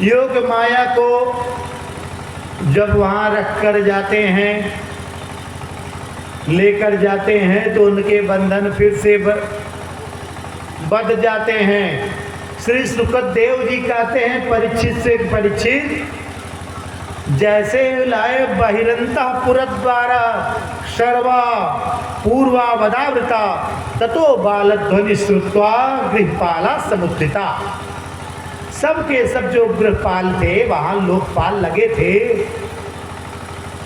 योग माया को जब वहाँ रख कर जाते हैं, लेकर जाते हैं, तो उनके बंधन फिर से बंध जाते हैं। श्री सुखदेव जी कहते हैं परीक्षित से, परीक्षित जैसे लाए बहिरंतः पुरद्वारा सर्वा पूर्वा वदावृता ततो बालध्वनि श्रुत्वा गृहपाला समुत्थिता। सबके सब जो गृहपाल थे, वहाँ लोकपाल लगे थे,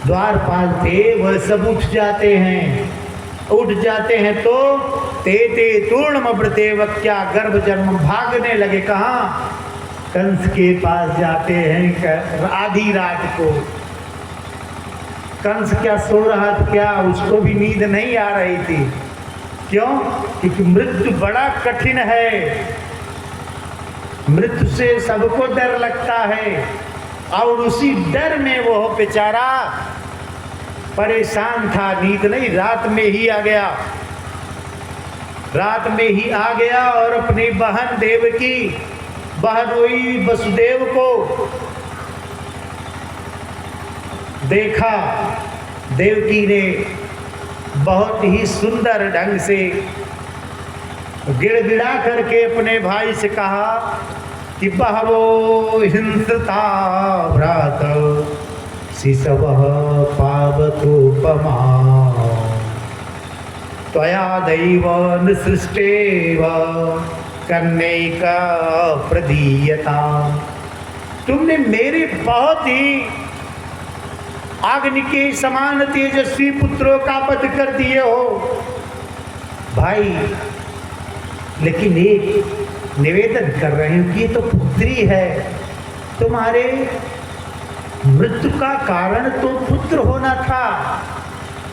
द्वारपाल थे, वह सब उठ जाते हैं। उठ जाते हैं तो ते तूर्णमृते वक्या गर्भ जन्म भागने लगे। कहाँ? कंस के पास जाते हैं आधी रात को। कंस क्या सो रहा था क्या? उसको भी नींद नहीं आ रही थी। क्यों? क्योंकि मृत्यु बड़ा कठिन है। मृत्यु से सबको डर लगता है और उसी डर में वो बेचारा परेशान था। नींद नहीं, रात में ही आ गया। रात में ही आ गया और अपनी बहन देवकी, बहनोई वसुदेव को देखा। देवकी ने बहुत ही सुंदर ढंग से गिड़गिड़ा करके अपने भाई से कहा कि बहवो हिंसता भ्रात शिशवः पावतोपमा त्वया दैव निसृष्टेव कन्यैका प्रदीयता। तुमने मेरे बहुत ही अग्नि के समान तेजस्वी पुत्रों का वध कर दिए हो भाई, लेकिन एक निवेदन कर रहे हूं कि ये तो पुत्री है। तुम्हारे मृत्यु का कारण तो पुत्र होना था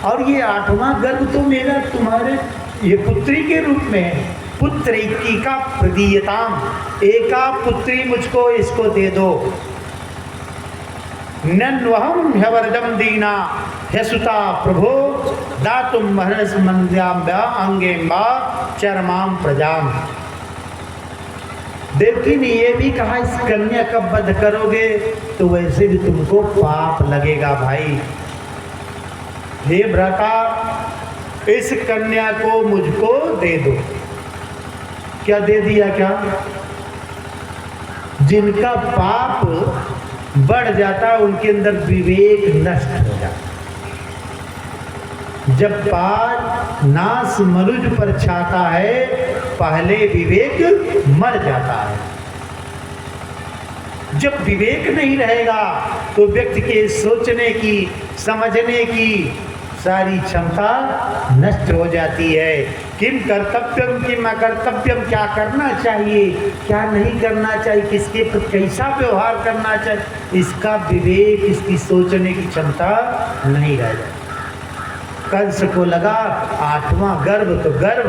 और ये 8वां गर्भ तो मेरा तुम्हारे ये पुत्री के रूप में है। पुत्र एका प्रदीयताम, एका पुत्री मुझको इसको दे दो। नन्वहम ह्यवरदम दीना ह्यसुता प्रभो दातुम महर्ष मंद्याम्बा अंगेम्बा चरमाम प्रजाम। देवकी ने ये भी कहा इस कन्या का वध करोगे तो वैसे भी तुमको पाप लगेगा भाई। हे भ्राता, इस कन्या को मुझको दे दो। क्या दे दिया? क्या? जिनका पाप बढ़ जाता उनके अंदर विवेक नष्ट हो जाता। जब पाप नाश मनुज पर छाता है, पहले विवेक मर जाता है। जब विवेक नहीं रहेगा तो व्यक्ति के सोचने की, समझने की सारी क्षमता नष्ट हो जाती है। किम कर्तव्यम किम अकर्तव्यम, क्या करना चाहिए, क्या नहीं करना चाहिए, किसके प्रति कैसा व्यवहार करना चाहिए, इसका विवेक, इसकी सोचने की क्षमता नहीं रह जाती। कंस को लगा 8वां गर्भ तो गर्भ,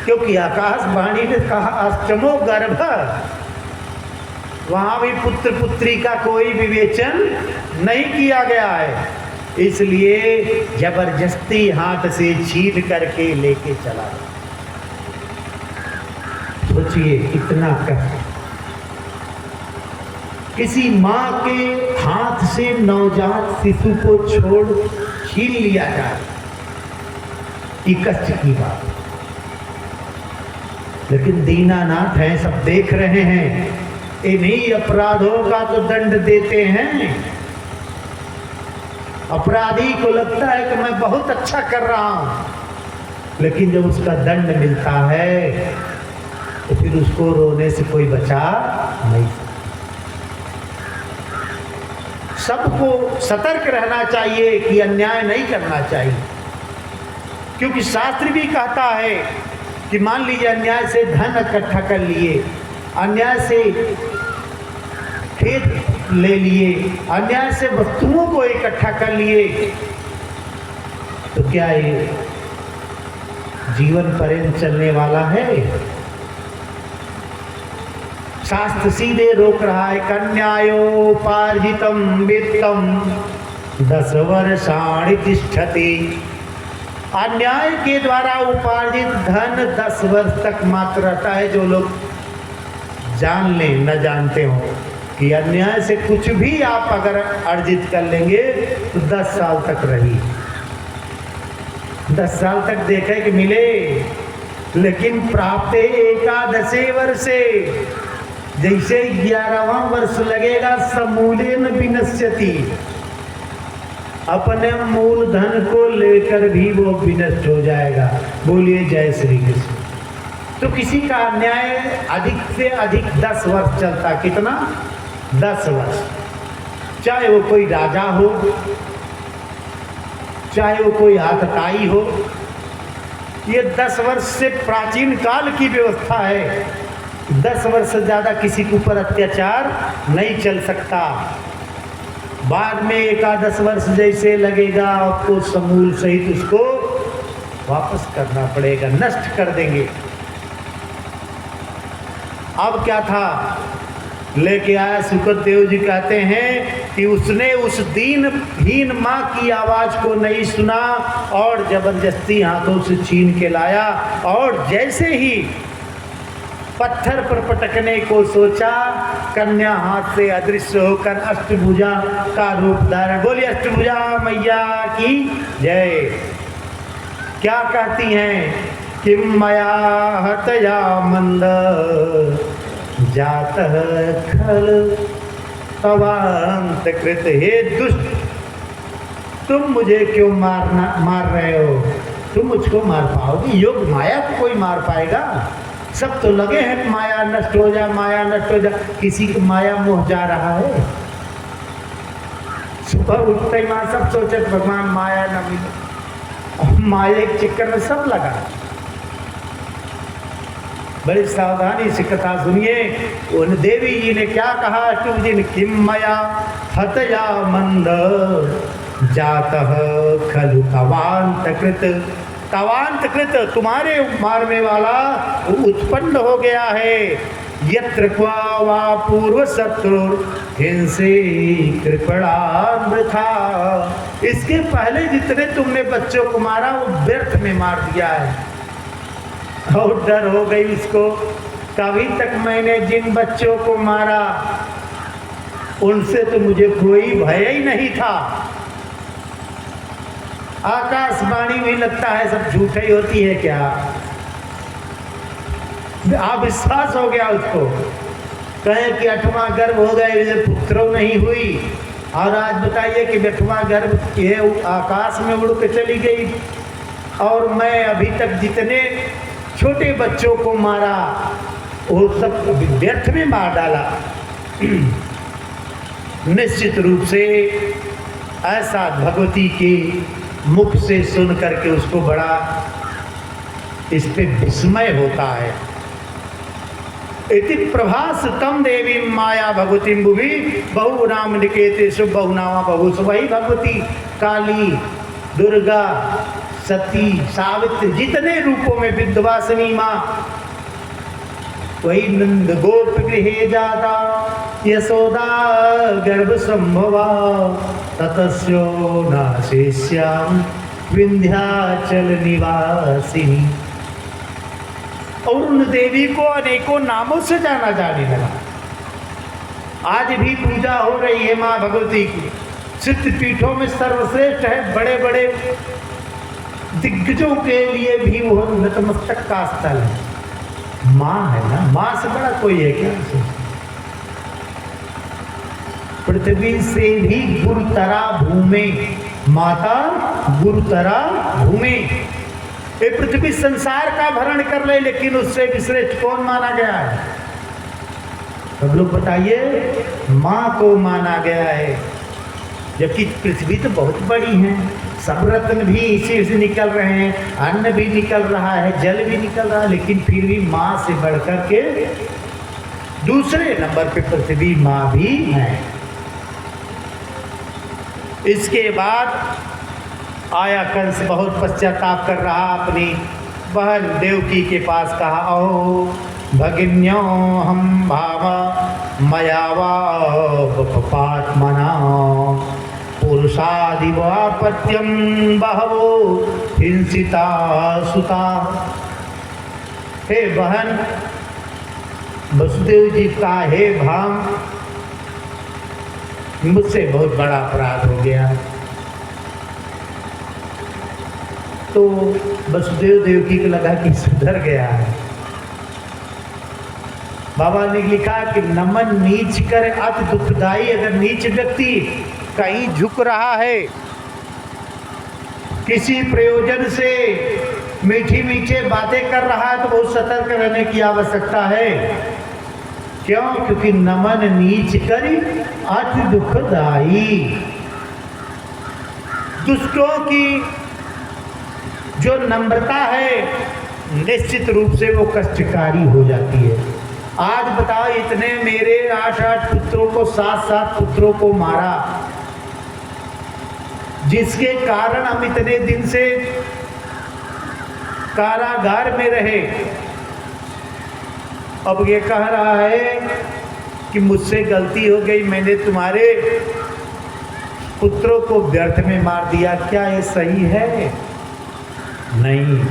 क्योंकि आकाशवाणी ने कहा अष्टमो गर्भ। वहां भी पुत्र पुत्री का कोई विवेचन नहीं किया गया है, इसलिए जबरदस्ती हाथ से छीन करके लेके चला गया। सोचिए कितना कष्ट। किसी माँ के हाथ से नवजात शिशु को छोड़ छीन लिया जाए, ये कष्ट की बात। लेकिन दीनानाथ हैं, सब देख रहे हैं। इन्हीं अपराधों का तो दंड देते हैं। अपराधी को लगता है कि मैं बहुत अच्छा कर रहा हूं, लेकिन जब उसका दंड मिलता है तो फिर उसको रोने से कोई बचा नहीं। सबको सतर्क रहना चाहिए कि अन्याय नहीं करना चाहिए, क्योंकि शास्त्र भी कहता है कि मान लीजिए अन्याय से धन इकट्ठा कर लिए, अन्याय से खेत ले लिए, अन्याय से वस्तुओं को इकट्ठा कर लिए, तो क्या ये जीवन पर्यंत चलने वाला है? शास्त्र सीधे रोक रहा है। कन्यायोपार्जितम वित्तम 10 वर्षाणि तिष्ठति। अन्याय के द्वारा उपार्जित धन 10 वर्ष तक मात्र रहता है। जो लोग जान लें न जानते हो कि अन्याय से कुछ भी आप अगर अर्जित कर लेंगे तो 10 साल तक रही, 10 साल तक देखे कि मिले, लेकिन प्राप्त एकादशे वर्षे, जैसे 11वां वर्ष लगेगा, समूलेन विनश्यति, अपने मूलधन को लेकर भी वो विनष्ट हो जाएगा। बोलिए जय श्री कृष्ण। तो किसी का अन्याय अधिक से अधिक 10 वर्ष चलता, कितना? 10 वर्ष। चाहे वो कोई राजा हो, चाहे वो कोई आतताई हो, ये 10 वर्ष से प्राचीन काल की व्यवस्था है। 10 वर्ष से ज़्यादा किसी के ऊपर अत्याचार नहीं चल सकता। बाद में एकादश वर्ष जैसे लगेगा आपको समूल सहित उसको वापस करना पड़ेगा, नष्ट कर देंगे। अब क्या था, लेके आया सुखदेव जी, कहते हैं कि उसने उस दीनहीन माँ की आवाज़ को नहीं सुना और जबरदस्ती हाथों से छीन के लाया, और जैसे ही पत्थर पर पटकने को सोचा, कन्या हाथ से अदृश्य होकर अष्टभुजा का रूप धारण। बोलिए अष्टभुजा मैया की जय। क्या कहती हैं? किम मया हतया मंद जातः खल तवांत कृत। हे दुष्ट, तुम मुझे क्यों मार रहे हो? तुम मुझको मार पाओगे? योग माया को कोई मार पाएगा? सब तो लगे हैं माया नष्ट हो जा, माया नष्ट हो जा। किसी की माया मोह जा रहा है? सुबह उठते ही माँ सब सोचे भगवान माया न मिले, माया के चक्कर में सब लगा। बड़ी सावधानी से कथा सुनिए। उन देवी जी ने क्या कहा? तुम जिन किम मया हतया मंद जातः खलु तवांत कृत। तवांत कृत, तुम्हारे मारने वाला उत्पन्न हो गया है। यत्र क्वा वा पूर्व शत्रु हिंसे कृपणामृथा। इसके पहले जितने तुमने बच्चों को मारा वो व्यर्थ में मार दिया है। और डर हो गई उसको, कभी तक मैंने जिन बच्चों को मारा उनसे तो मुझे कोई भय ही नहीं था। आकाशवाणी भी लगता है सब झूठ ही होती है क्या? अविश्वास हो गया उसको। कहे कि 8वां गर्भ हो गए, पुत्रों नहीं हुई, और आज बताइए कि 8वां गर्भ ये आकाश में उड़ के चली गई। और मैं अभी तक जितने छोटे बच्चों को मारा वो सब व्यर्थ में मार डाला। निश्चित रूप से ऐसा भगवती के मुख से सुन करके उसको बड़ा इस पे विस्मय होता है। इति प्रभास तम देवी माया भगवती भुवि बहु नाम निकेतेषु बहु नामा बहु। वही भगवती काली, दुर्गा, सती, सावित्री, जितने रूपों में विद्वासिनी माँ, वही नंद गोप गृहे जाता यशोदा गर्भ संभवा ततस्यो नाशेष्याम विंध्याचल निवासिनी। और उन देवी को अनेकों नामों से जाना जाने लगा। आज भी पूजा हो रही है माँ भगवती की। सिद्ध पीठों में सर्वश्रेष्ठ है। बड़े बड़े दिग्गजों के लिए भी वो नतमस्तक का स्थल है। माँ है ना, माँ से बड़ा कोई है क्या? पृथ्वी से भी गुरुतरा भूमि, माता गुरुतरा भूमि। ये पृथ्वी संसार का भरण कर ले, लेकिन उससे विश्रेष्ठ कौन माना गया है? सब लोग बताइए। माँ को माना गया है। जबकि पृथ्वी तो बहुत बड़ी है, सब रत्न भी इसी से निकल रहे हैं, अन्न भी निकल रहा है, जल भी निकल रहा है, लेकिन फिर भी माँ से बढ़कर के दूसरे नंबर पे पृथ्वी माँ भी है। इसके बाद आया कंस, बहुत पश्चाताप कर रहा, अपनी बहन देवकी के पास कहा, ओ भगिन्यो हम भावा मयावात्मना पुरुषादिवापत्यम बहवो हिंसिता सुता। हे बहन, वसुदेव जी का हे भाम, मुझसे बहुत बड़ा अपराध हो गया। तो वसुदेव देवकी को लगा कि सुधर गया है। बाबा ने लिखा कि नमन नीच कर अति दुखदाई। अगर नीच व्यक्ति कहीं झुक रहा है, किसी प्रयोजन से मीठी मीठे बातें कर रहा है, तो बहुत सतर्क रहने की आवश्यकता है। क्यों? क्योंकि नमन नीच कर अति दुखदाई। दुष्टों की जो नम्रता है निश्चित रूप से वो कष्टकारी हो जाती है। आज बताओ, इतने मेरे 8 पुत्रों को, 7 पुत्रों को मारा, जिसके कारण हम इतने दिन से कारागार में रहे। अब ये कह रहा है कि मुझसे गलती हो गई, मैंने तुम्हारे पुत्रों को व्यर्थ में मार दिया। क्या ये सही है? नहीं।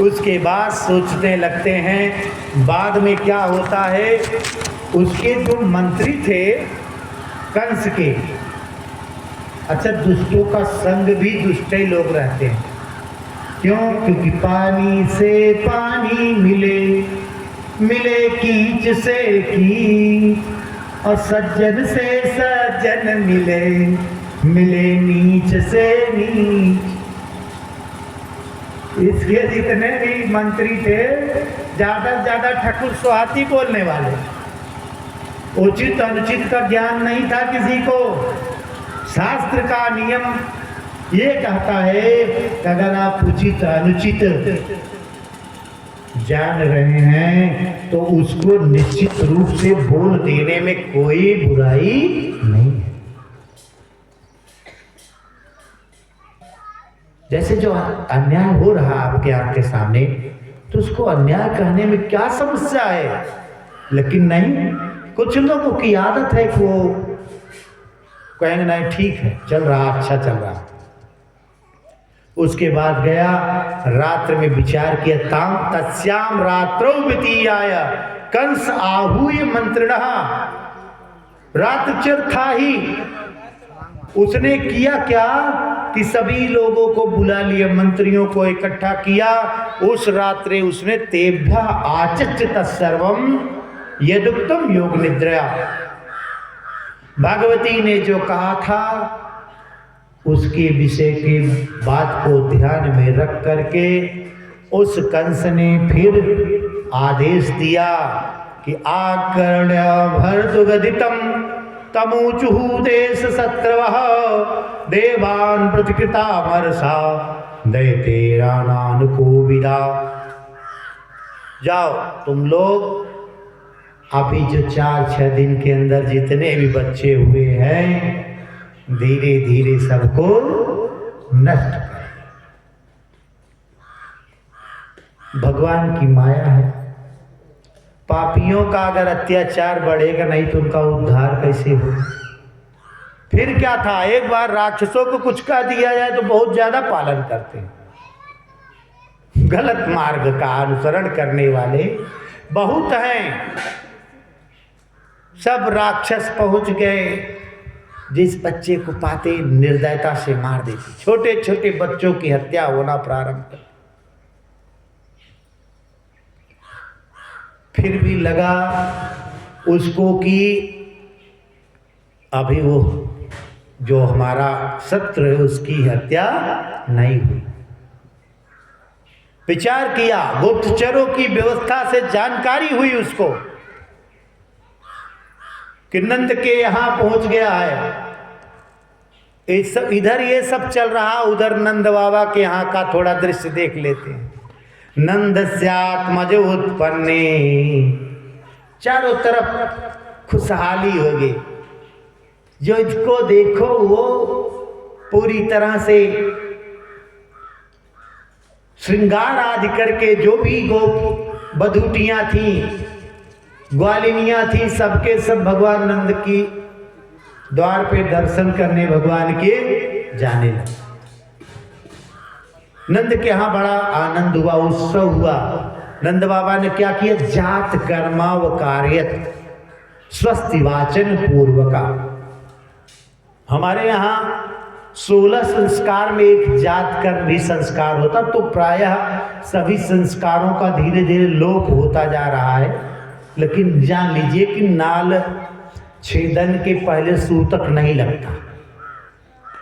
उसके बाद सोचने लगते हैं। बाद में क्या होता है, उसके जो मंत्री थे कंस के, अच्छा दुष्टों का संग भी दुष्ट ही लोग रहते हैं। क्यों? क्योंकि पानी से पानी मिले, मिले कीच से कीच, और सज्जन से सज्जन मिले, मिले नीच से नीच। इसके जितने भी मंत्री थे ज्यादा से ज्यादा ठकुर सोहाती बोलने वाले, उचित अनुचित का ज्ञान नहीं था किसी को। शास्त्र का नियम ये कहता है कि अगर आप उचित अनुचित जान रहे हैं तो उसको निश्चित रूप से बोल देने में कोई बुराई नहीं है। जैसे जो अन्याय हो रहा आपके आंख के सामने, तो उसको अन्याय कहने में क्या समस्या है? लेकिन नहीं, कुछ लोगों की आदत है कि वो कहेंगे नहीं ठीक है, चल रहा, अच्छा चल रहा। उसके बाद गया, रात्र में विचार किया। ताम तस्याम रात्रो वितीयाय कंस आहूय मंत्रिणः। रात्र चिर था ही, उसने किया क्या कि सभी लोगों को बुला लिया, मंत्रियों को इकट्ठा किया। उस रात्रि उसने तेभ्य आचच तत्सर्वम यदुक्तम योग निद्रया। भगवती ने जो कहा था उसके विषय के बात को ध्यान में रख करके उस कंस ने फिर आदेश दिया कि आकर्ण्य भर्तुगदितम तमुचुहु देश शत्रवः देवान प्रतिकृता मरसा दैतेरानानुकोविदा। जाओ तुम लोग, अभी जो 4-6 दिन के अंदर जितने भी बच्चे हुए हैं धीरे धीरे सबको नष्ट कर। भगवान की माया है। पापियों का अगर अत्याचार बढ़ेगा नहीं तो उनका उद्धार कैसे हो? फिर क्या था, एक बार राक्षसों को कुछ कह दिया जाए तो बहुत ज्यादा पालन करते हैं। गलत मार्ग का अनुसरण करने वाले बहुत हैं। सब राक्षस पहुंच गए, जिस बच्चे को पाते निर्दयता से मार देते। छोटे छोटे बच्चों की हत्या होना प्रारंभ कर। फिर भी लगा उसको कि अभी वो जो हमारा शत्रु है उसकी हत्या नहीं हुई। विचार किया, गुप्तचरों की व्यवस्था से जानकारी हुई उसको कि नंद के यहां पहुंच गया है। इधर ये सब चल रहा, उधर नंद बाबा के यहाँ का थोड़ा दृश्य देख लेते हैं। नंदस्यात्मज उत्पन्ने, चारों तरफ खुशहाली हो गई। जो इसको देखो वो पूरी तरह से श्रृंगार आदि करके, जो भी गो बधूटियां थी, ग्वालिनियां थी, सबके सब भगवान नंद की द्वार पे दर्शन करने भगवान के जाने लगे। नंद के यहाँ बड़ा आनंद हुआ, उत्सव हुआ। नंद बाबा ने क्या किया, जात कर्मा व कार्यत स्वस्ति वाचन पूर्वका। हमारे यहाँ 16 संस्कार में एक जात कर्म भी संस्कार होता, तो प्रायः सभी संस्कारों का धीरे धीरे लोप होता जा रहा है। लेकिन जान लीजिए कि नाल छेदन के पहले सूतक नहीं लगता।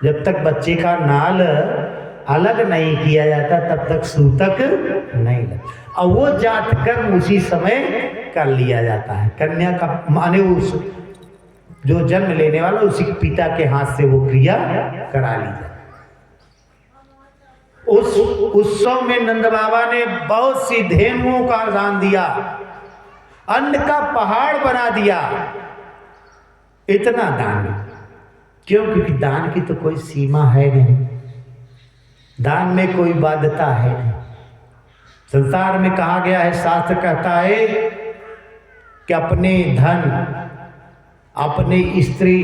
जब तक बच्चे का नाल अलग नहीं किया जाता तब तक सूतक नहीं लगता, और वो जात कर्म उसी समय कर लिया जाता है। कन्या का माने उस जो जन्म लेने वाला उसी पिता के हाथ से वो क्रिया करा ली जाए। उस उत्सव में नंद बाबा ने बहुत सी धेनुओं का दान दिया, अन्न का पहाड़ बना दिया। इतना दान, क्यों? क्योंकि दान की तो कोई सीमा है नहीं, दान में कोई बाध्यता है नहीं। संसार में कहा गया है, शास्त्र कहता है कि अपने धन, अपने स्त्री,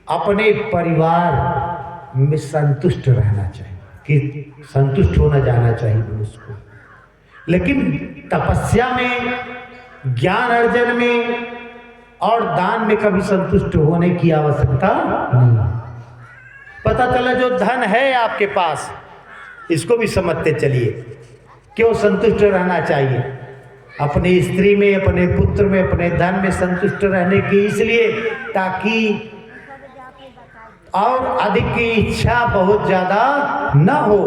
अपने परिवार में संतुष्ट रहना चाहिए, कि संतुष्ट होना जाना चाहिए उसको। लेकिन तपस्या में, ज्ञान अर्जन में और दान में कभी संतुष्ट होने की आवश्यकता नहीं। पता चला जो धन है आपके पास, इसको भी समझते चलिए, क्यों संतुष्ट रहना चाहिए। अपनी स्त्री में, अपने पुत्र में, अपने धन में संतुष्ट रहने की इसलिए ताकि और अधिक की इच्छा बहुत ज़्यादा न हो,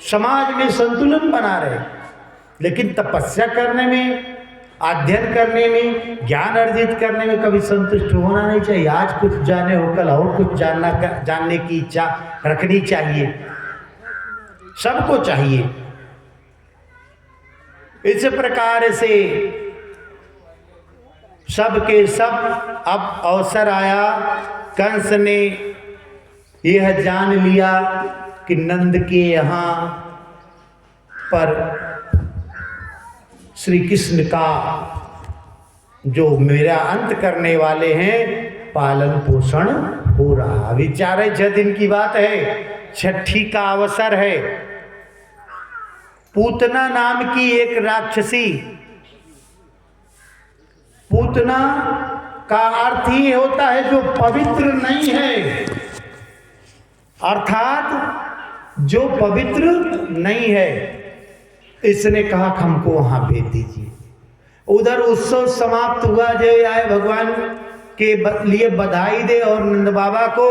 समाज में संतुलन बना रहे। लेकिन तपस्या करने में, अध्ययन करने में, ज्ञान अर्जित करने में कभी संतुष्ट होना नहीं चाहिए। आज कुछ जाने हो, कल और कुछ जानने की इच्छा रखनी चाहिए, सबको चाहिए। इस प्रकार से सब के सब अब अवसर आया, कंस ने यह जान लिया कि नंद के यहाँ पर श्री कृष्ण का जो मेरा अंत करने वाले हैं, पालन पोषण हो रहा। अभी 4-6 दिन की बात है, छठी का अवसर है। पूतना नाम की एक राक्षसी, पूतना का अर्थ ही होता है जो पवित्र नहीं है, अर्थात जो पवित्र नहीं है। इसने कहा कि हमको वहां भेज दीजिए। उधर उत्सव समाप्त हुआ, जो आए भगवान के लिए बधाई दे, और नंद बाबा को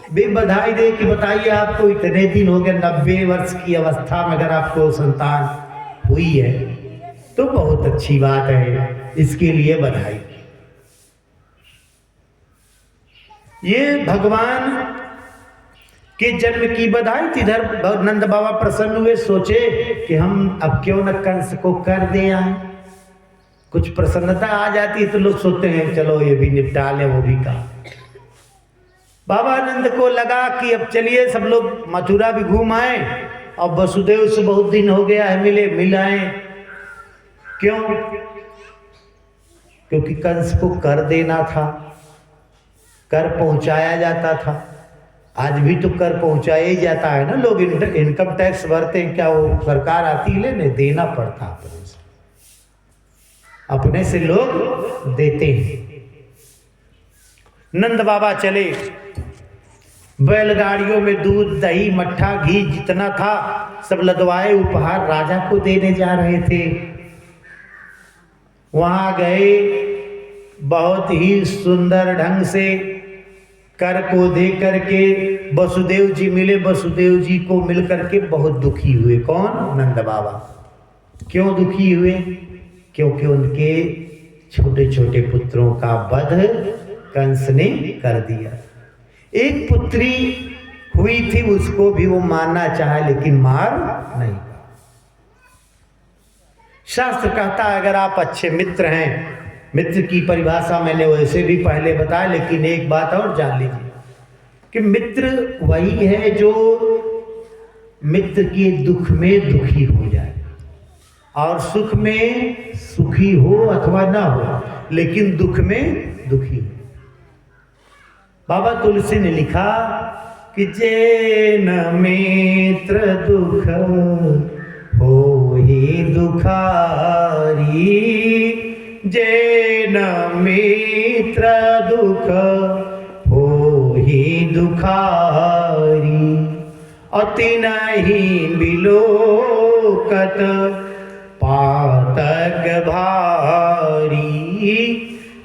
भी बधाई दे कि बताइए आपको इतने दिन हो गए, 90 वर्ष की अवस्था में अगर आपको संतान हुई है तो बहुत अच्छी बात है, इसके लिए बधाई। ये भगवान के जन्म की बधाई थी। इधर नंद बाबा प्रसन्न हुए, सोचे कि हम अब क्यों न कंस को कर दे आए। कुछ प्रसन्नता आ जाती है तो लोग सोचते हैं चलो ये भी निपटा ले, वो भी काम। बाबा नंद को लगा कि अब चलिए सब लोग मथुरा भी घूम आए, और वसुदेव से बहुत दिन हो गया है मिल आए। क्यों? क्योंकि कंस को कर देना था, कर पहुंचाया जाता था। आज भी तो कर पहुंचाया ही जाता है ना, लोग इनकम टैक्स भरते हैं, क्या वो सरकार आती है लेने? देना पड़ता अपने से लोग देते हैं। नंद बाबा चले, बैलगाड़ियों में दूध, दही, मट्ठा, घी जितना था सब लदवाए, उपहार राजा को देने जा रहे थे। वहां गए, बहुत ही सुंदर ढंग से कर को दे करके वसुदेव जी मिले। वसुदेव जी को मिल करके बहुत दुखी हुए। कौन? नंद बाबा। क्यों दुखी हुए? क्योंकि उनके छोटे छोटे पुत्रों का वध कंस ने कर दिया। एक पुत्री हुई थी, उसको भी वो मारना चाहा लेकिन मार नहीं। शास्त्र कहता है अगर आप अच्छे मित्र हैं, मित्र की परिभाषा मैंने वैसे भी पहले बताया, लेकिन एक बात और जान लीजिए कि मित्र वही है जो मित्र के दुख में दुखी हो जाए और सुख में सुखी हो अथवा ना हो, लेकिन दुख में दुखी हो। बाबा तुलसी ने लिखा कि जे न मित्र दुख हो ही दुखारी, जैन मित्र दुख हो ही दुखारी। अति नहीं बिलोकत पातक भारी,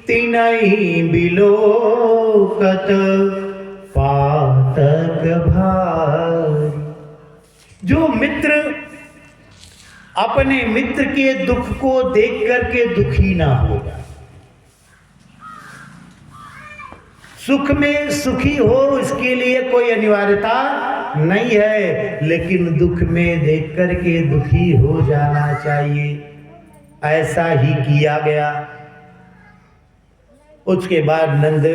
तिनहि बिलोकत पातक भारी। जो मित्र अपने मित्र के दुख को देख करके दुखी ना होगा, सुख में सुखी हो इसके लिए कोई अनिवार्यता नहीं है, लेकिन दुख में देख करके दुखी हो जाना चाहिए। ऐसा ही किया गया। उसके बाद नंद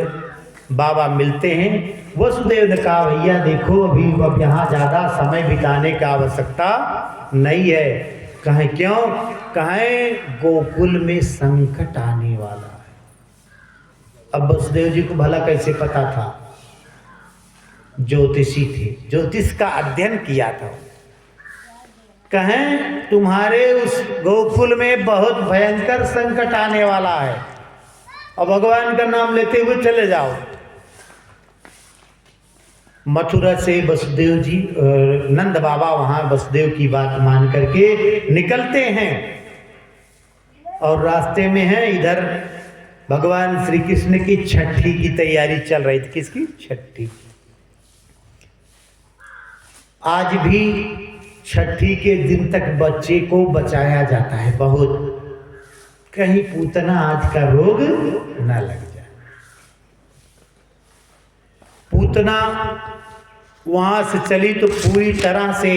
बाबा मिलते हैं। वसुदेव ने कहा भैया देखो अभी अब यहाँ ज़्यादा समय बिताने की आवश्यकता नहीं है। कहें क्यों? कहें गोकुल में संकट आने वाला है। अब वसुदेव जी को भला कैसे पता था? ज्योतिषी थे, ज्योतिष का अध्ययन किया था। कहें तुम्हारे उस गोकुल में बहुत भयंकर संकट आने वाला है और भगवान का नाम लेते हुए चले जाओ। मथुरा से वसुदेव जी नंद बाबा वहां वसुदेव की बात मान करके निकलते हैं और रास्ते में हैं। इधर भगवान श्री कृष्ण की छठी की तैयारी चल रही थी। किसकी? छठी। आज भी छठी के दिन तक बच्चे को बचाया जाता है बहुत, कहीं पूतना आज का रोग ना लग जाए। पूतना वहां से चली तो पूरी तरह से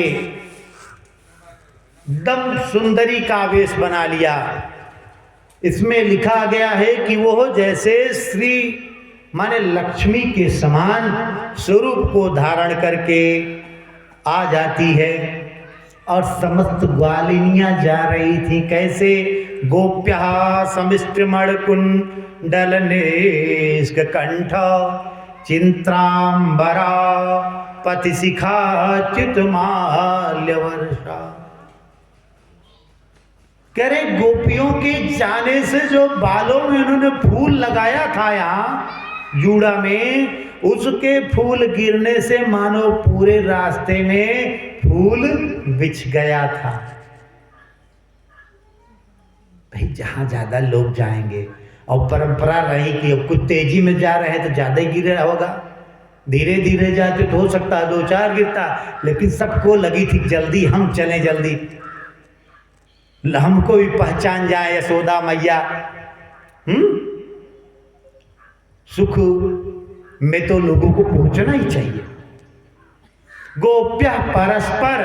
दम सुंदरी का वेश बना लिया। इसमें लिखा गया है कि वो जैसे श्री माने लक्ष्मी के समान स्वरूप को धारण करके आ जाती है। और समस्त ग्वालिनियां जा रही थी। कैसे? गोप्या समिष्टमण कुंडल नेस्क कंठ चिंत्रांबरा पति शिखा चित माल्य वर्षा। कह रहे गोपियों के जाने से जो बालों में उन्होंने फूल लगाया था यहाँ जूड़ा में, उसके फूल गिरने से मानो पूरे रास्ते में फूल बिछ गया था। भाई जहां ज्यादा लोग जाएंगे और परंपरा रही कि अब कुछ तेजी में जा रहे हैं तो ज्यादा ही गिर रहा होगा, धीरे धीरे जाते तो हो सकता है 2-4 गिरता, लेकिन सबको लगी थी जल्दी हम चलें, जल्दी हमको भी पहचान जाए यशोदा मैया। सुख में तो लोगों को पहुंचना ही चाहिए। गोप्य परस्पर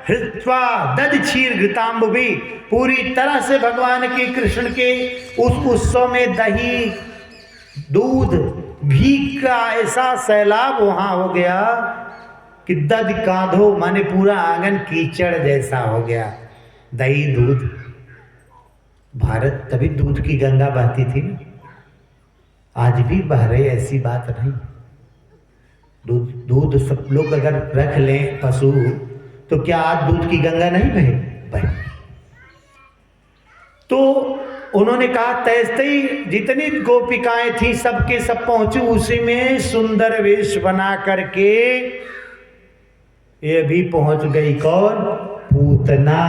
हृत्वा दध क्षीर घृतांब भी, पूरी तरह से भगवान के कृष्ण के उस उत्सव में दही दूध घी का ऐसा सैलाब वहां हो गया कि दध कांधो माने पूरा आंगन कीचड़ जैसा हो गया। दही दूध, भारत तभी दूध की गंगा बहती थी ना, आज भी बह रही, ऐसी बात नहीं। दूध सब लोग अगर रख लें पशु तो क्या आज दूध की गंगा नहीं बहे? तो उन्होंने कहा तैसे ही जितनी गोपिकाएं थी सबके सब पहुंची, उसी में सुंदर वेश बना करके ये भी पहुंच गई। कौन? पूतना।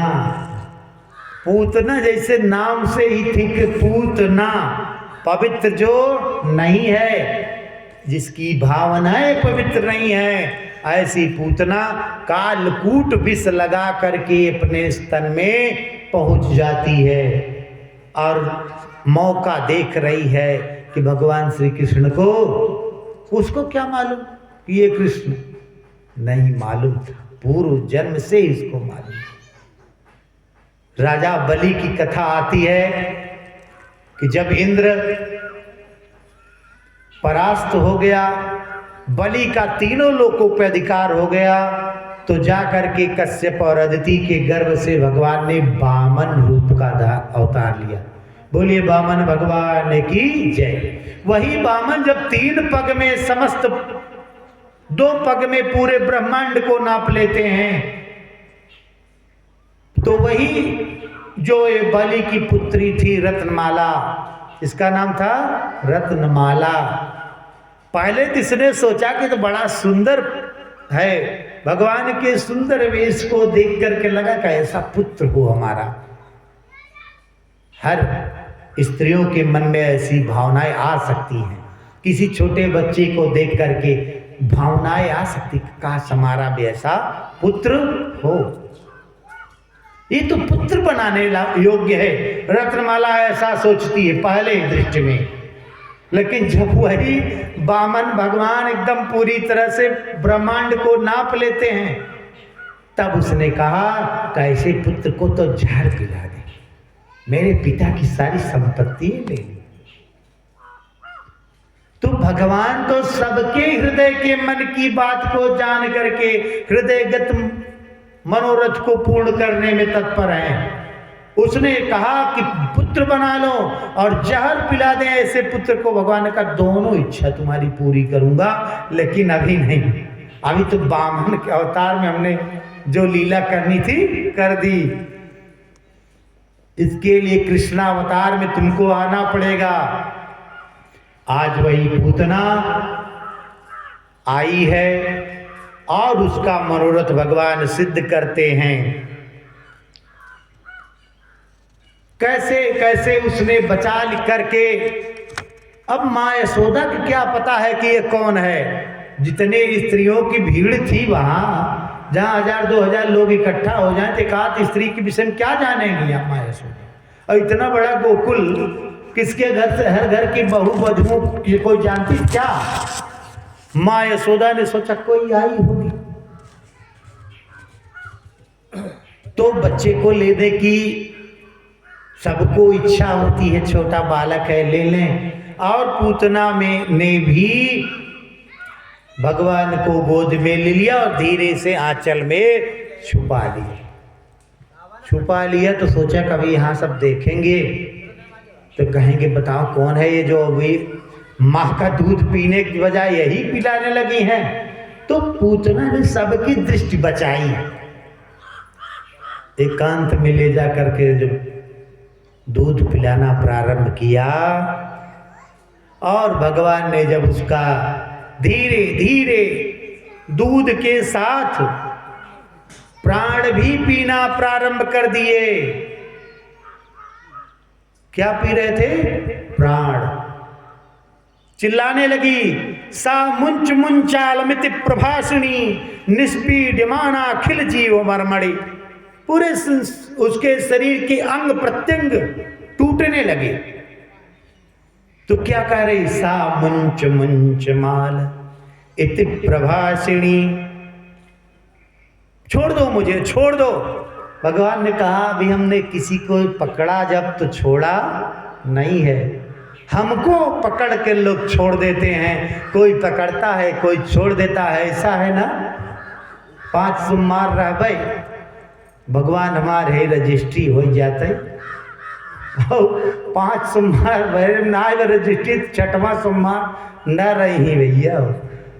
पूतना जैसे नाम से ही थी कि पूतना पवित्र जो नहीं है, जिसकी भावनाएं पवित्र नहीं है, ऐसी पूतना कालकूट विष लगा करके अपने स्तन में पहुंच जाती है और मौका देख रही है कि भगवान श्री कृष्ण को, उसको क्या मालूम कि ये कृष्ण नहीं मालूम था, पूर्व जन्म से इसको मालूम। राजा बलि की कथा आती है कि जब इंद्र परास्त हो गया, बलि का तीनों लोकों पर अधिकार हो गया, तो जाकर के कश्यप और अदिति के गर्भ से भगवान ने वामन रूप का अवतार लिया। बोलिए वामन भगवान की जय। वही वामन जब 3 पग में समस्त 2 पग में पूरे ब्रह्मांड को नाप लेते हैं, तो वही जो ये बलि की पुत्री थी रत्नमाला, इसका नाम था रत्नमाला। पहले तो इसने सोचा कि तो बड़ा सुंदर है, भगवान के सुंदर वेश को देख करके लगा कि ऐसा पुत्र हो हमारा। हर स्त्रियों के मन में ऐसी भावनाएं आ सकती हैं, किसी छोटे बच्चे को देख करके भावनाएं आ सकती, काश हमारा भी ऐसा पुत्र हो। ये तो पुत्र बनाने योग्य है, रत्नमाला ऐसा सोचती है पहले दृष्टि में। लेकिन जब वही वामन भगवान एकदम पूरी तरह से ब्रह्मांड को नाप लेते हैं, तब उसने कहा कैसे पुत्र को तो जहर पिला दे, मेरे पिता की सारी संपत्ति ले ली। तो भगवान तो सबके हृदय के मन की बात को जान करके हृदयगत मनोरथ को पूर्ण करने में तत्पर है। उसने कहा कि पुत्र बना लो और जहर पिला दें ऐसे पुत्र को। भगवान ने कहा दोनों इच्छा तुम्हारी पूरी करूंगा, लेकिन अभी नहीं, अभी तो वामन के अवतार में हमने जो लीला करनी थी कर दी, इसके लिए कृष्णावतार में तुमको आना पड़ेगा। आज वही पूतना आई है और उसका मनोरथ भगवान सिद्ध करते हैं। कैसे कैसे उसने बचा करके। अब माँ यशोदा को क्या पता है कि ये कौन है। जितने स्त्रियों की भीड़ थी वहां, जहां 1000-2000 लोग इकट्ठा हो जाए तो एकाध स्त्री के विषय में क्या जानेंगी आप माँ यशोदा। और इतना बड़ा गोकुल, किसके घर से हर घर की बहू बधुओं कोई जानती क्या। माँ यशोदा ने सोचा कोई आई होगी तो बच्चे को लेने की सबको इच्छा होती है, छोटा बालक है ले लें। और पूतना में ने भी भगवान को गोद में ले लिया और धीरे से आंचल में छुपा लिया। तो सोचा कभी यहाँ सब देखेंगे तो कहेंगे बताओ कौन है ये जो अभी माँ का दूध पीने की बजाय यही पिलाने लगी हैं। तो पूतना ने सबकी दृष्टि बचाई, एकांत में ले जा करके जब दूध पिलाना प्रारंभ किया और भगवान ने जब उसका धीरे धीरे दूध के साथ प्राण भी पीना प्रारंभ कर दिए। क्या पी रहे थे? प्राण। चिल्लाने लगी सा मुंच मुंचालमिति प्रभासिणी निष्पीड्यमाना अखिल जीव मर्मणि। पूरे उसके शरीर के अंग प्रत्यंग टूटने लगे। तो क्या कह रही? सा मुंच मुंच माल इति प्रभासिणी। छोड़ दो मुझे, छोड़ दो। भगवान ने कहा अभी हमने किसी को पकड़ा जब तो छोड़ा नहीं है। हमको पकड़ के लोग छोड़ देते हैं, कोई पकड़ता है कोई छोड़ देता है, ऐसा है ना। 5 सोमवार रह भाई, भगवान हमारे रजिस्ट्री हो जाते। 5 सोमवार ना रजिस्ट्री, 6वां सोमवार न रही भैया।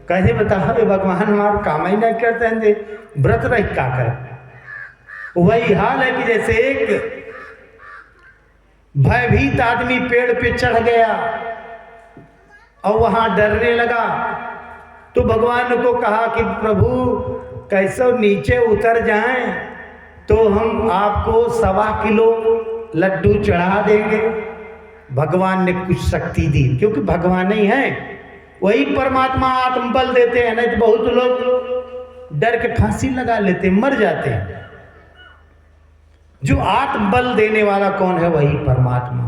कहे बताओ भगवान हमारे काम ही नहीं करते हैं, व्रत रह क्या कर। वही हाल है कि जैसे एक भयभीत आदमी पेड़ पे चढ़ गया और वहां डरने लगा, तो भगवान को कहा कि प्रभु कैसे नीचे उतर जाएं तो हम आपको 1.25 किलो लड्डू चढ़ा देंगे। भगवान ने कुछ शक्ति दी, क्योंकि भगवान ही है, वही परमात्मा आत्मबल देते हैं। नहीं तो बहुत लोग डर के फांसी लगा लेते, मर जाते हैं। जो आत्मबल देने वाला कौन है? वही परमात्मा।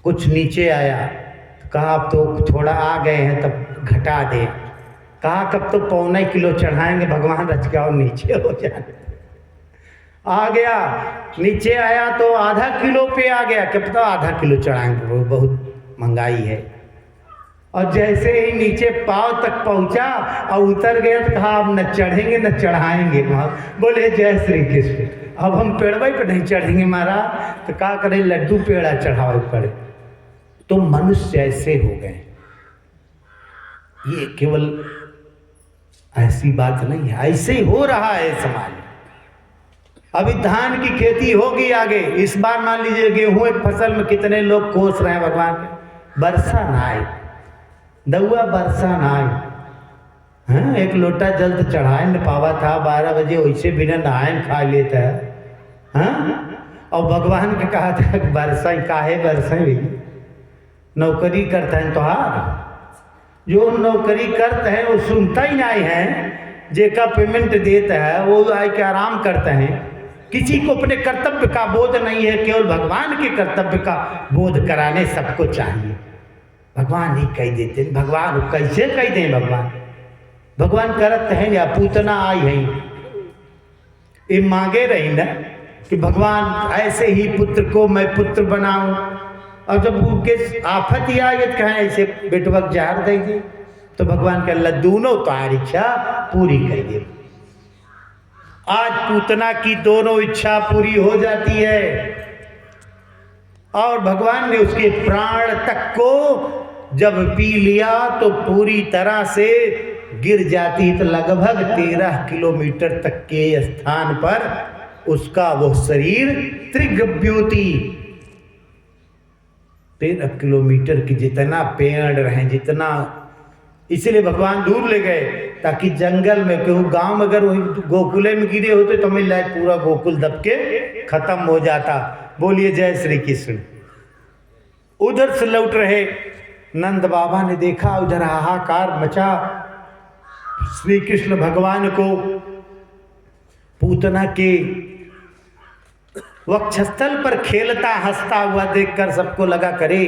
कुछ नीचे आया, कहा अब तो थोड़ा आ गए हैं तब घटा दे। कहा कब तो 1.25 किलो चढ़ाएंगे, भगवान रच गया और नीचे हो जाए। आ गया, नीचे आया तो आधा किलो पे आ गया, क्या पता आधा किलो चढ़ाएंगे, बहुत महंगाई है। और जैसे ही नीचे पांव तक पहुंचा और उतर गया तो कहा अब न चढ़ेंगे न चढ़ाएंगे। बोले जय श्री कृष्ण। अब हम पेड़वे पे नहीं चढ़ेंगे महाराज, तो क्या करें, लड्डू पेड़ा चढ़ावे पड़े। तो मनुष्य ऐसे हो गए। ये केवल ऐसी बात नहीं है, ऐसे ही हो रहा है समाज। अभी धान की खेती होगी आगे, इस बार मान लीजिए गेहूं एक फसल में कितने लोग कोस रहे हैं भगवान के, वर्षा ना आए, दउआ वर्षा ना आए। हाँ, एक लोटा जल तो चढ़ाए न पावा था, 12 बजे वैसे बिना नहाए खा लेता है। हाँ, और भगवान के कहा था कि वर्षा काहे वर्षा भी नौकरी करते हैं तो जो नौकरी करते हैं वो सुनता ही नहीं है, जेका पेमेंट देता है वो आए के आराम करते हैं। किसी को अपने कर्तव्य का बोध नहीं है, केवल भगवान के कर्तव्य का बोध कराने सबको चाहिए। भगवान ही कह देते हैं, भगवान कैसे कह दें, भगवान करत है या पूतना आई है, ये मांगे रही ना कि भगवान ऐसे ही पुत्र को मैं पुत्र बनाऊं, और जब उनके आफत ही आ गई कहें ऐसे बेटवक जार देंगे, तो भगवान के अल्लाह दोनों तुम्हारी इच्छा पूरी कर दे। आज पूतना की दोनों इच्छा पूरी हो जाती है, और भगवान ने उसके प्राण तक को जब पी लिया तो पूरी तरह से गिर जाती, तो लगभग 13 किलोमीटर तक के स्थान पर उसका वो शरीर त्रिगभ्योति, 13 किलोमीटर की जितना पेड़ रहे, जितना, इसलिए भगवान दूर ले गए ताकि जंगल में क्यों गांव में अगर वही गोकुले में गिरे होते तो मैं लायक पूरा गोकुल दब के खत्म हो जाता। बोलिए जय श्री कृष्ण। उधर से लौट रहे नंद बाबा ने देखा उधर हाहाकार मचा, श्री कृष्ण भगवान को पूतना के वक्षस्थल पर खेलता हंसता हुआ देखकर सबको लगा करे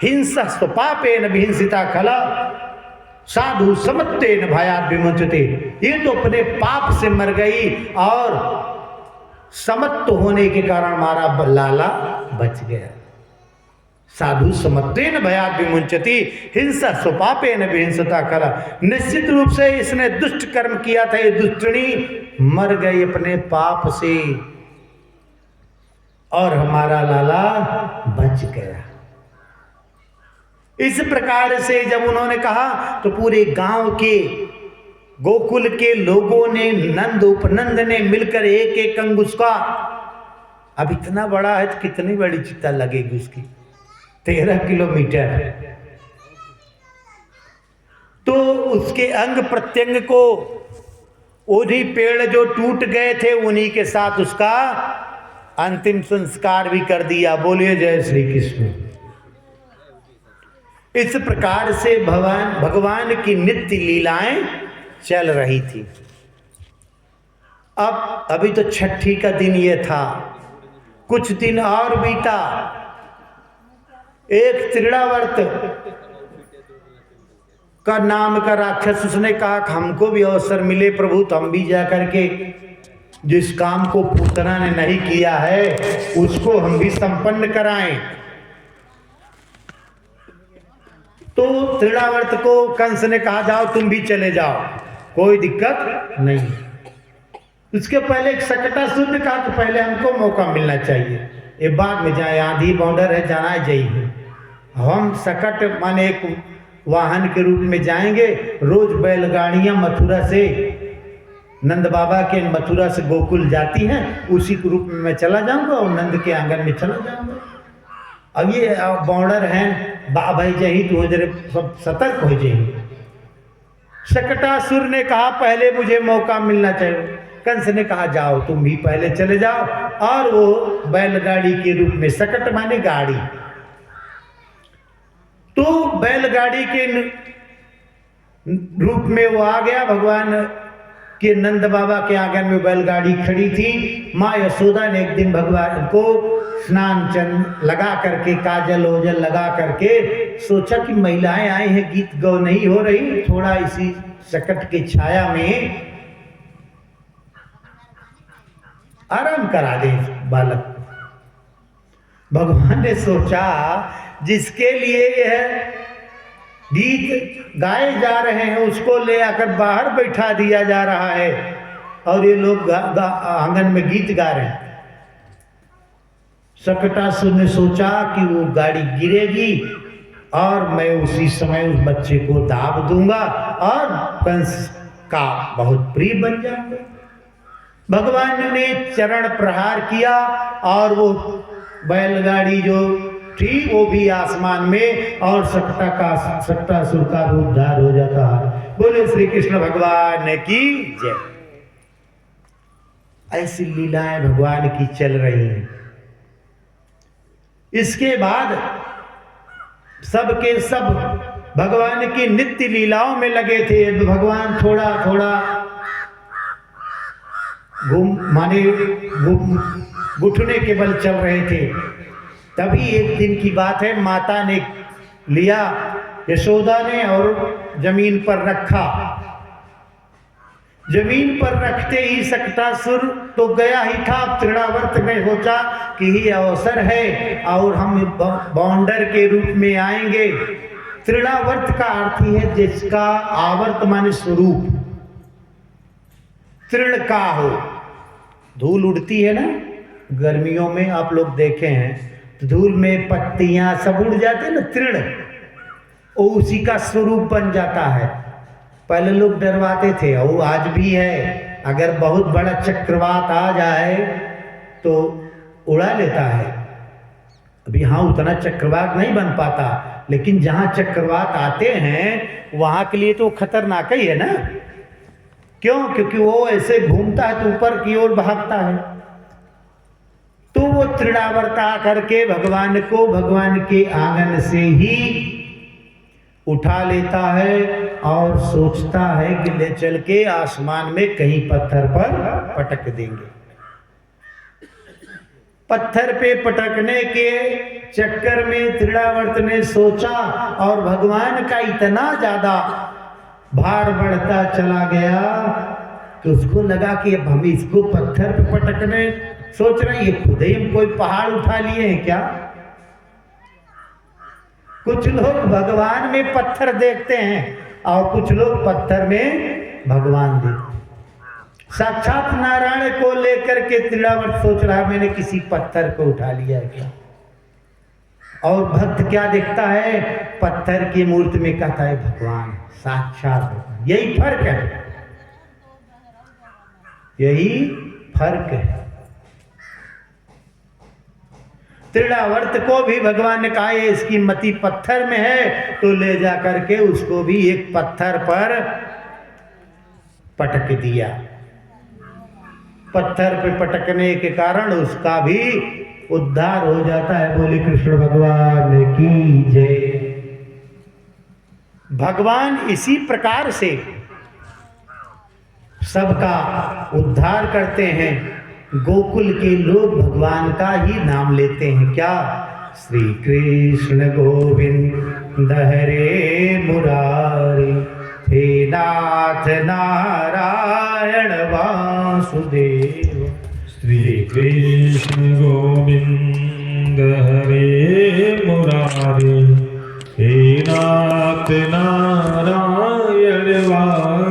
हिंसा स्वपापेन विहिंसिता खला साधु समत्तेन भयात् विमुच्यते, ये तो अपने पाप से मर गई और समत्त होने के कारण हमारा लाला बच गया। साधु समत्तेन भयात् विमुच्यते हिंसा स्वपापेन विहिंसिता खला, निश्चित रूप से इसने दुष्ट कर्म किया था, ये दुष्टनी मर गई अपने पाप से और हमारा लाला बच गया। इस प्रकार से जब उन्होंने कहा तो पूरे गांव के गोकुल के लोगों ने, नंद उपनंद ने मिलकर एक एक अंगुश का, अब इतना बड़ा है तो कितनी बड़ी चिता लगेगी उसकी, 13 किलोमीटर, तो उसके अंग प्रत्यंग को उन्हीं पेड़ जो टूट गए थे उन्हीं के साथ उसका अंतिम संस्कार भी कर दिया। बोलिए जय श्री कृष्ण। इस प्रकार से भगवान की नित्य लीलाएं चल रही थी। अब अभी तो छठी का दिन ये था, कुछ दिन और बीता, एक त्रिणावर्त का नाम का राक्षस, उसने कहा कि हमको भी अवसर मिले प्रभु तो हम भी जा करके जिस काम को पूतना ने नहीं किया है उसको हम भी संपन्न कराएं। तो त्रिणावर्त को कंस ने कहा जाओ तुम भी चले जाओ, कोई दिक्कत नहीं। उसके पहले एक सकटासुर ने कहा कि पहले हमको मौका मिलना चाहिए, ये बाद में जाए, आधी बॉर्डर है, जाना चाहिए। हम सकट माने एक वाहन के रूप में जाएंगे, रोज बैलगाड़ियां मथुरा से, नंद बाबा के मथुरा से गोकुल जाती हैं, उसी के रूप में मैं चला जाऊंगा और नंद के आंगन में चला जाऊंगा। अब ये बॉर्डर हैं, भाई जही तो जरे सब सतर्क हो जाएंगे। शकटासुर ने कहा पहले मुझे मौका मिलना चाहिए। कंस ने कहा जाओ तुम भी पहले चले जाओ, और वो बैलगाड़ी के रूप में, सकट माने गाड़ी, तो बैलगाड़ी के रूप में वो आ गया। भगवान के नंद बाबा के आंगन में बैलगाड़ी खड़ी थी। माँ यशोदा ने एक दिन भगवान को स्नान चंद लगा करके, काजल ओजल लगा करके सोचा कि महिलाएं आई हैं, गीत गौ नहीं हो रही, थोड़ा इसी सकट की छाया में आराम करा दे बालक। भगवान ने सोचा जिसके लिए यह गीत गाए जा रहे हैं उसको ले आकर बाहर बैठा दिया जा रहा है और ये लोग आंगन में गीत गा रहे हैं। शकटासुर ने सोचा कि वो गाड़ी गिरेगी और मैं उसी समय उस बच्चे को दाब दूंगा और कंस का बहुत प्रिय बन जाऊंगा। भगवान ने चरण प्रहार किया और वो बैलगाड़ी जो थी वो भी आसमान में, और सट्टासुर का भी उद्धार हो जाता है। बोले श्री कृष्ण भगवान की जय। ऐसी लीलाएं भगवान की चल रही हैं। इसके बाद सब के सब भगवान की नित्य लीलाओं में लगे थे। भगवान थोड़ा थोड़ा घुटने के बल चल रहे थे। तभी एक दिन की बात है, माता ने लिया यशोदा ने और जमीन पर रखा। जमीन पर रखते ही सट्टासुर तो गया ही था। तृणावर्त ने सोचा कि ये अवसर है और हम बाउंडर के रूप में आएंगे। तृणावर्त का अर्थ ही है जिसका आवर्त माने स्वरूप, तृण का हो। धूल उड़ती है ना गर्मियों में, आप लोग देखे हैं तो धूल में पत्तियां सब उड़ जाते हैं ना, तृण, वो उसी का स्वरूप बन जाता है। पहले लोग डरवाते थे और आज भी है, अगर बहुत बड़ा चक्रवात आ जाए तो उड़ा लेता है। अभी हाँ उतना चक्रवात नहीं बन पाता, लेकिन जहाँ चक्रवात आते हैं वहाँ के लिए तो खतरनाक ही है ना। क्यों? क्योंकि वो ऐसे घूमता है तो ऊपर की ओर भागता है। तो वो तृणावर्ता करके भगवान को भगवान के आंगन से ही उठा लेता है और सोचता है कि ले चल के आसमान में कहीं पत्थर पर पटक देंगे। पत्थर पे पटकने के चक्कर में तृणावर्त ने सोचा और भगवान का इतना ज्यादा भार बढ़ता चला गया कि उसको लगा कि अब हम इसको पत्थर पे पटकने सोच रहे हैं, ये खुद ही हम कोई पहाड़ उठा लिए हैं क्या? कुछ लोग भगवान में पत्थर देखते हैं और कुछ लोग पत्थर में भगवान देखते। साक्षात नारायण को लेकर के तृणावर्त सोच रहा है मैंने किसी पत्थर को उठा लिया है क्या? और भक्त क्या देखता है? पत्थर की मूर्ति में कहता है भगवान, साक्षात भगवान। यही फर्क है, यही फर्क है। तृणावर्त को भी भगवान ने कहा इसकी मति पत्थर में है, तो ले जा करके उसको भी एक पत्थर पर पटक दिया। पत्थर पे पटकने के कारण उसका भी उद्धार हो जाता है। बोले कृष्ण भगवान की जय। भगवान इसी प्रकार से सबका उद्धार करते हैं। गोकुल के लोग भगवान का ही नाम लेते हैं। क्या? श्री कृष्ण गोविंद हरे मुरारी, हे नाथ नारायण वासुदेव। श्री कृष्ण गोविंद हरे मुरारी, हे नाथ नारायण वासुदेव।